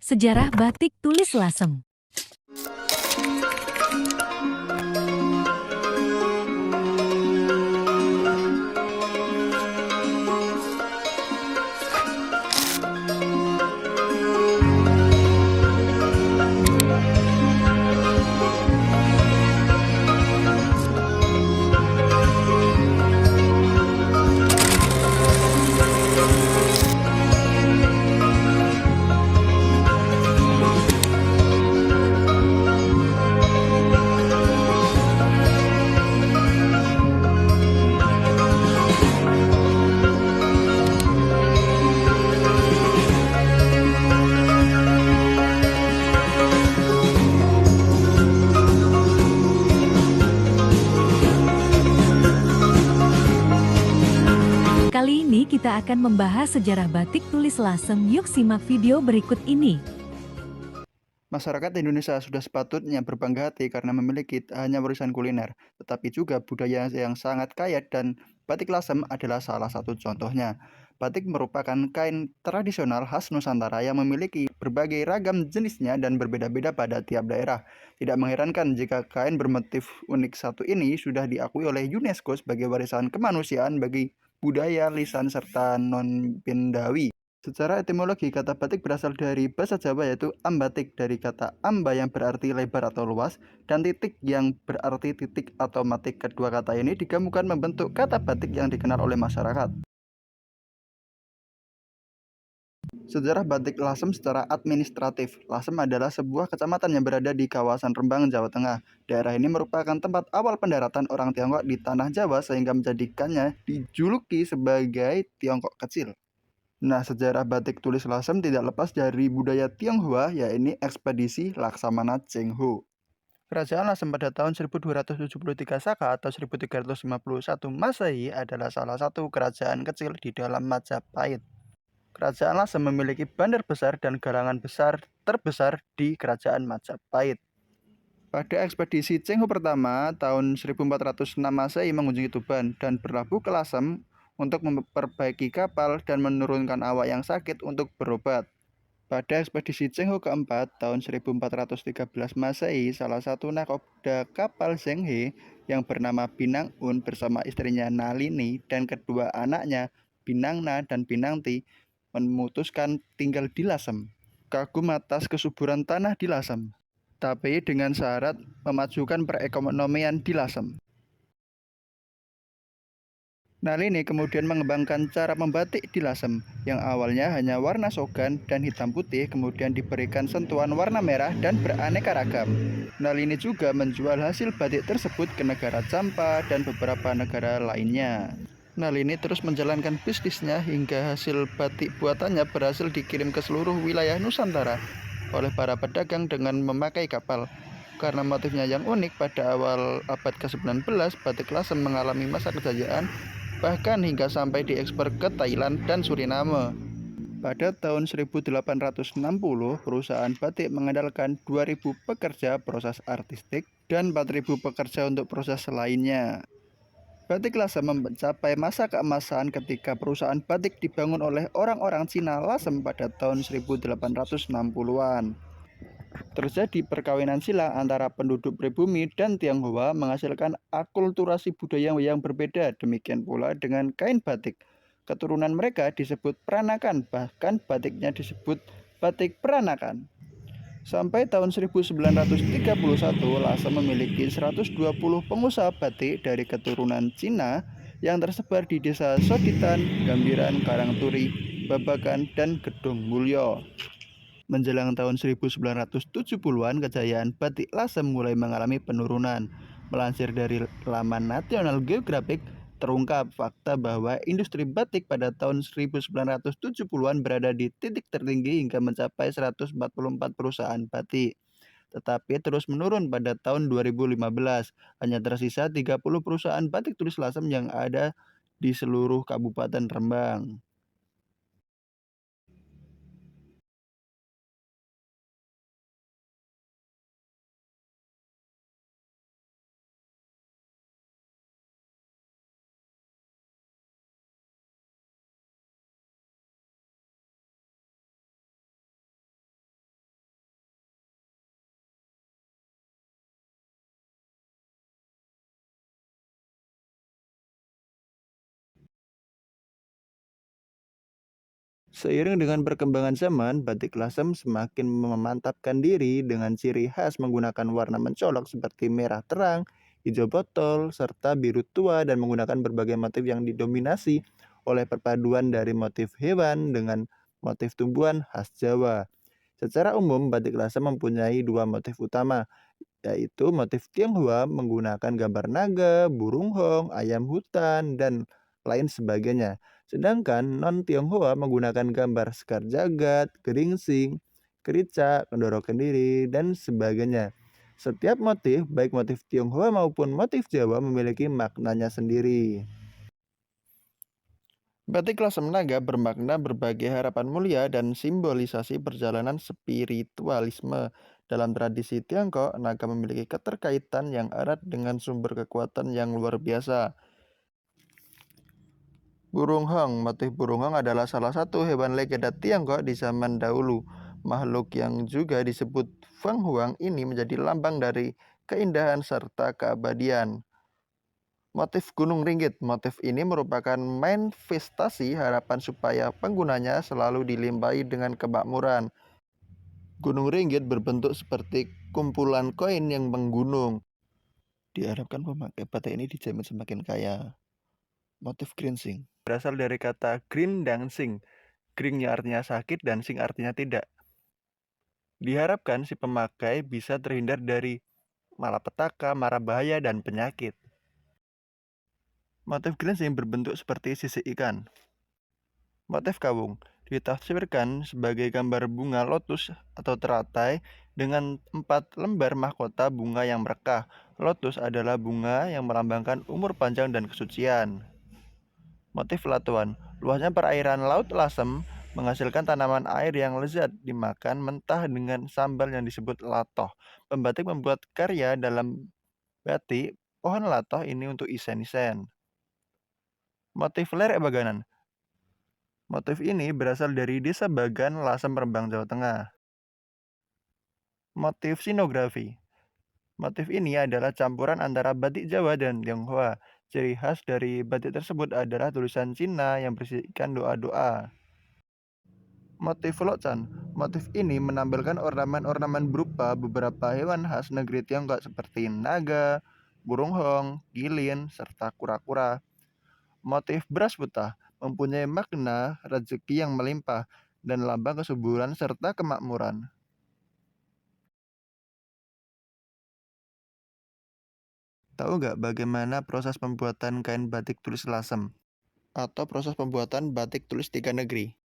Sejarah batik tulis Lasem. Kali ini kita akan membahas sejarah batik tulis Lasem. Yuk simak video berikut ini. Masyarakat Indonesia sudah sepatutnya berbangga hati karena memiliki tak hanya warisan kuliner, tetapi juga budaya yang sangat kaya, dan batik Lasem adalah salah satu contohnya. Batik merupakan kain tradisional khas Nusantara yang memiliki berbagai ragam jenisnya dan berbeda-beda pada tiap daerah. Tidak mengherankan jika kain bermotif unik satu ini sudah diakui oleh UNESCO sebagai warisan kemanusiaan bagi budaya, lisan, serta non-Bendawi. Secara etimologi, kata batik berasal dari bahasa Jawa yaitu ambatik, dari kata amba yang berarti lebar atau luas, dan titik yang berarti titik atau matik. Kedua kata ini digabungkan membentuk kata batik yang dikenal oleh masyarakat. Sejarah batik Lasem secara administratif. Lasem adalah sebuah kecamatan yang berada di kawasan Rembang, Jawa Tengah. Daerah ini merupakan tempat awal pendaratan orang Tiongkok di tanah Jawa sehingga menjadikannya dijuluki sebagai Tiongkok kecil. Nah, sejarah batik tulis Lasem tidak lepas dari budaya Tionghoa, yaitu ekspedisi Laksamana Cheng Ho. Kerajaan Lasem pada tahun 1273 Saka atau 1351 Masehi adalah salah satu kerajaan kecil di dalam Majapahit. Kerajaan Lasem memiliki bandar besar dan galangan besar terbesar di kerajaan Majapahit. Pada ekspedisi Cheng Ho pertama tahun 1406 Masehi mengunjungi Tuban dan berlabuh ke Lasem untuk memperbaiki kapal dan menurunkan awak yang sakit untuk berobat. Pada ekspedisi Cheng Ho keempat tahun 1413 Masehi, salah satu nahkoda kapal Zheng He yang bernama Binang Un bersama istrinya Nalini dan kedua anaknya Binangna dan Binangti memutuskan tinggal di Lasem. Kagum atas kesuburan tanah di Lasem, tapi dengan syarat memajukan perekonomian di Lasem. Nalini kemudian mengembangkan cara membatik di Lasem, yang awalnya hanya warna sogan dan hitam putih, kemudian diberikan sentuhan warna merah dan beraneka ragam. Nalini juga menjual hasil batik tersebut ke negara Campa dan beberapa negara lainnya. Nalini terus menjalankan bisnisnya hingga hasil batik buatannya berhasil dikirim ke seluruh wilayah Nusantara oleh para pedagang dengan memakai kapal. Karena motifnya yang unik, pada awal abad ke-19 batik Lasem mengalami masa kejayaan, bahkan hingga sampai diekspor ke Thailand dan Suriname. Pada tahun 1860, perusahaan batik mengandalkan 2.000 pekerja proses artistik dan 4.000 pekerja untuk proses lainnya. Batik Lasem mencapai masa keemasan ketika perusahaan batik dibangun oleh orang-orang Cina Lasem pada tahun 1860-an. Terjadi perkawinan silang antara penduduk pribumi dan Tionghoa menghasilkan akulturasi budaya yang berbeda. Demikian pula dengan kain batik. Keturunan mereka disebut peranakan, bahkan batiknya disebut batik peranakan. Sampai tahun 1931, Lasem memiliki 120 pengusaha batik dari keturunan Cina yang tersebar di desa Soditan, Gambiran, Karangturi, Babakan, dan Gedung Mulyo. Menjelang tahun 1970-an, kejayaan batik Lasem mulai mengalami penurunan. Melansir dari laman National Geographic, terungkap fakta bahwa industri batik pada tahun 1970-an berada di titik tertinggi hingga mencapai 144 perusahaan batik. Tetapi terus menurun pada tahun 2015. Hanya tersisa 30 perusahaan batik tulis Lasem yang ada di seluruh Kabupaten Rembang. Seiring dengan perkembangan zaman, batik lasem semakin memantapkan diri dengan ciri khas menggunakan warna mencolok seperti merah terang, hijau botol, serta biru tua dan menggunakan berbagai motif yang didominasi oleh perpaduan dari motif hewan dengan motif tumbuhan khas Jawa. Secara umum, batik lasem mempunyai dua motif utama, yaitu motif Tionghoa menggunakan gambar naga, burung hong, ayam hutan, dan lain sebagainya. Sedangkan non-Tionghoa menggunakan gambar sekar jagat, geringsing, kerica, kendoro kendiri, dan sebagainya. Setiap motif, baik motif Tionghoa maupun motif Jawa memiliki maknanya sendiri. Batik Lasem Naga bermakna berbagai harapan mulia dan simbolisasi perjalanan spiritualisme. Dalam tradisi Tiongkok, naga memiliki keterkaitan yang erat dengan sumber kekuatan yang luar biasa. Burung hong, motif burung hong adalah salah satu hewan legenda Tiongkok di zaman dahulu. Makhluk yang juga disebut Feng Huang ini menjadi lambang dari keindahan serta keabadian. Motif Gunung Ringgit. Motif ini merupakan manifestasi harapan supaya penggunanya selalu dilimpahi dengan kemakmuran. Gunung Ringgit berbentuk seperti kumpulan koin yang menggunung. Diharapkan pemakai batik ini dijamin semakin kaya. Motif Grinsing berasal dari kata Grin dan Sing. Gringnya artinya sakit dan sing artinya tidak. Diharapkan si pemakai bisa terhindar dari malapetaka, mara bahaya, dan penyakit. Motif Grinsing berbentuk seperti sisik ikan. Motif kawung ditafsirkan sebagai gambar bunga lotus atau teratai dengan 4 lembar mahkota bunga yang merekah. Lotus adalah bunga yang melambangkan umur panjang dan kesucian. Motif latuan, luasnya perairan Laut Lasem menghasilkan tanaman air yang lezat dimakan mentah dengan sambal yang disebut latoh. Pembatik membuat karya dalam batik pohon latoh ini untuk isen-isen. Motif lerek baganan. Motif ini berasal dari desa Bagan, Lasem, Rembang, Jawa Tengah. Motif sinografi. Motif ini adalah campuran antara batik Jawa dan Tionghoa. Ciri khas dari batik tersebut adalah tulisan Cina yang berisikan doa-doa. Motif lokcan. Motif ini menampilkan ornamen-ornamen berupa beberapa hewan khas negeri Tiongkok seperti naga, burung hong, gilin, serta kura-kura. Motif beras putih mempunyai makna rezeki yang melimpah dan lambang kesuburan serta kemakmuran. Tahu nggak bagaimana proses pembuatan kain batik tulis lasem? Atau proses pembuatan batik tulis tiga negeri?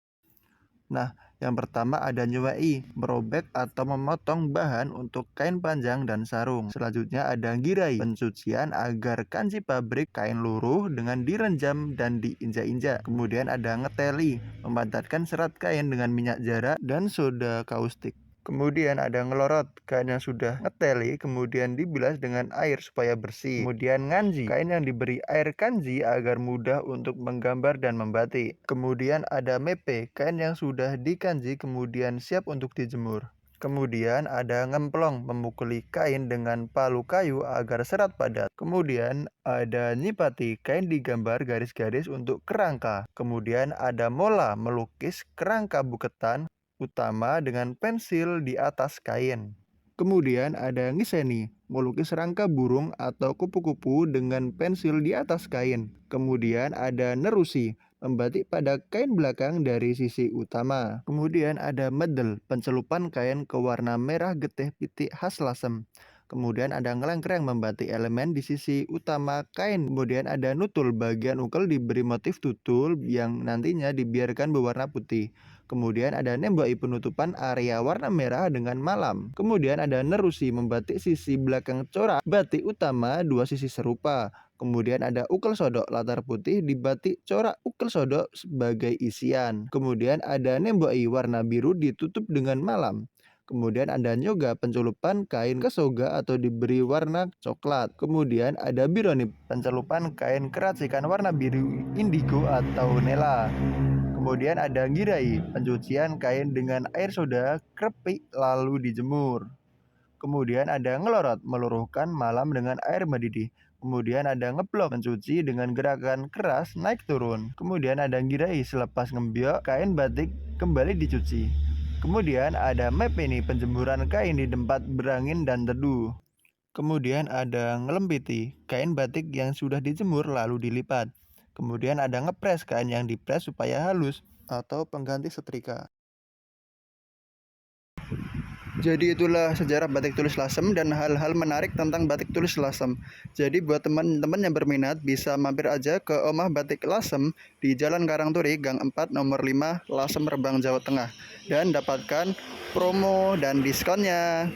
Nah, yang pertama ada nyuwai, merobek atau memotong bahan untuk kain panjang dan sarung. Selanjutnya ada girai, pencucian agar kanji pabrik kain luruh dengan direnjam dan diinjak-injak. Kemudian ada ngeteli, memantatkan serat kain dengan minyak jarak dan soda kaustik. Kemudian ada ngelorot, kain yang sudah ngeteli kemudian dibilas dengan air supaya bersih. Kemudian nganji, kain yang diberi air kanji agar mudah untuk menggambar dan membatik. Kemudian ada mepe, kain yang sudah dikanji kemudian siap untuk dijemur. Kemudian ada ngemplong, memukuli kain dengan palu kayu agar serat padat. Kemudian ada nyipati, kain digambar garis-garis untuk kerangka. Kemudian ada mola, melukis kerangka buketan utama dengan pensil di atas kain. Kemudian ada ngiseni, melukis rangka burung atau kupu-kupu dengan pensil di atas kain. Kemudian ada nerusi, membatik pada kain belakang dari sisi utama. Kemudian ada medel, pencelupan kain ke warna merah getih pitik khas Lasem. Kemudian ada ngelengkreng, membatik elemen di sisi utama kain. Kemudian ada nutul, bagian ukel diberi motif tutul yang nantinya dibiarkan berwarna putih. Kemudian ada nemboi, penutupan area warna merah dengan malam. Kemudian ada nerusi, membatik sisi belakang corak batik utama dua sisi serupa. Kemudian ada ukel sodok, latar putih dibatik corak ukel sodok sebagai isian. Kemudian ada nemboi, warna biru ditutup dengan malam. Kemudian ada nyoga, penculupan kain ke soga atau diberi warna coklat. Kemudian ada bironi, pencelupan kain keracikan warna biru indigo atau nela. Kemudian ada girai, pencucian kain dengan air soda, krepik lalu dijemur. Kemudian ada ngelorot, meluruhkan malam dengan air mendidih. Kemudian ada ngeblok, mencuci dengan gerakan keras naik turun. Kemudian ada ngirai, selepas ngembyok kain batik kembali dicuci. Kemudian ada map ini, penjemuran kain di tempat berangin dan teduh. Kemudian ada ngelempiti, kain batik yang sudah dijemur lalu dilipat. Kemudian ada ngepres, kain yang dipres supaya halus atau pengganti setrika. Jadi itulah sejarah batik tulis Lasem dan hal-hal menarik tentang batik tulis Lasem. Jadi buat teman-teman yang berminat bisa mampir aja ke Omah Batik Lasem di Jalan Karangturi, Gang 4, nomor 5, Lasem, Rembang, Jawa Tengah. Dan dapatkan promo dan diskonnya.